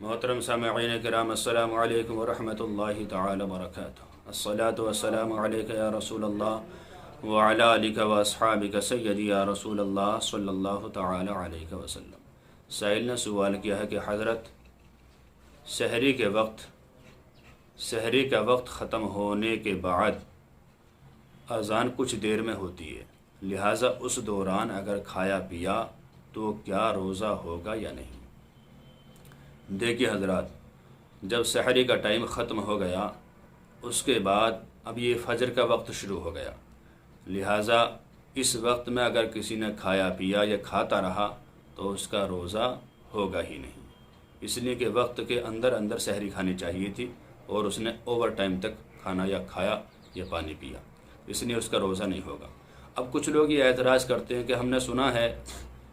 محترم سامعین کرام، السلام علیکم ورحمۃ اللہ تعالی وبرکاتہ۔ الصلاۃ والسلام علیک یا رسول اللہ وعلی آلک واصحابک سیدی یا رسول اللہ صلی اللہ تعالی علیہ وسلم۔ سائل نے سوال کیا ہے کہ حضرت سحری کا وقت ختم ہونے کے بعد اذان کچھ دیر میں ہوتی ہے، لہٰذا اس دوران اگر کھایا پیا تو کیا روزہ ہوگا یا نہیں؟ دیکھیے حضرات، جب سحری کا ٹائم ختم ہو گیا اس کے بعد اب یہ فجر کا وقت شروع ہو گیا، لہٰذا اس وقت میں اگر کسی نے کھایا پیا یا کھاتا رہا تو اس کا روزہ ہوگا ہی نہیں، اس لیے کہ وقت کے اندر سحری کھانی چاہیے تھی اور اس نے اوور ٹائم تک کھانا یا کھایا یا پانی پیا، اس لیے اس کا روزہ نہیں ہوگا۔ اب کچھ لوگ یہ اعتراض کرتے ہیں کہ ہم نے سنا ہے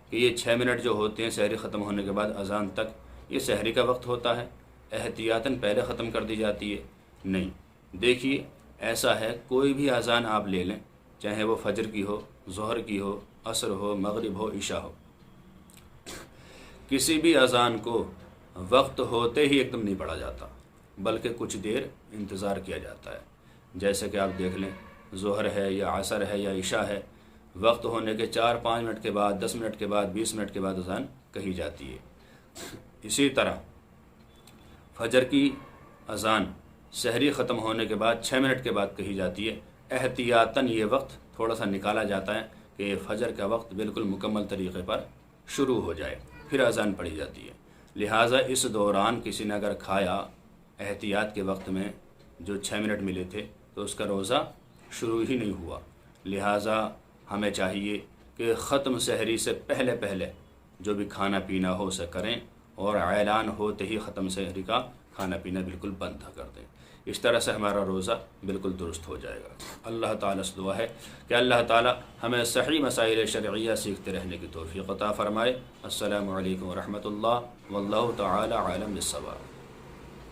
کہ یہ 6 منٹ جو ہوتے ہیں سحری ختم ہونے کے بعد اذان تک، یہ سحری کا وقت ہوتا ہے، احتیاطاً پہلے ختم کر دی جاتی ہے۔ نہیں، دیکھیے ایسا ہے، کوئی بھی اذان آپ لے لیں، چاہے وہ فجر کی ہو، ظہر کی ہو، عصر ہو، مغرب ہو، عشاء ہو، کسی بھی اذان کو وقت ہوتے ہی ایک دم نہیں پڑھا جاتا، بلکہ کچھ دیر انتظار کیا جاتا ہے۔ جیسے کہ آپ دیکھ لیں، ظہر ہے یا عصر ہے یا عشاء ہے، وقت ہونے کے 4-5 منٹ کے بعد، 10 منٹ کے بعد، 20 منٹ کے بعد اذان کہی جاتی ہے۔ اسی طرح فجر کی اذان سحری ختم ہونے کے بعد 6 منٹ کے بعد کہی جاتی ہے۔ احتیاطاً یہ وقت تھوڑا سا نکالا جاتا ہے کہ فجر کا وقت بالکل مکمل طریقے پر شروع ہو جائے، پھر اذان پڑھی جاتی ہے۔ لہٰذا اس دوران کسی نے اگر کھایا احتیاط کے وقت میں جو 6 منٹ ملے تھے تو اس کا روزہ شروع ہی نہیں ہوا۔ لہٰذا ہمیں چاہیے کہ ختم سحری سے پہلے جو بھی کھانا پینا ہو اسے کریں، اور اعلان ہوتے ہی ختم سحری کا کھانا پینا بالکل بند کر دیں۔ اس طرح سے ہمارا روزہ بالکل درست ہو جائے گا۔ اللہ تعالیٰ سے دعا ہے کہ اللہ تعالیٰ ہمیں صحیح مسائل شرعیہ سیکھتے رہنے کی توفیق عطا فرمائے۔ السلام علیکم ورحمۃ اللہ، واللہ تعالیٰ عالم بالصواب۔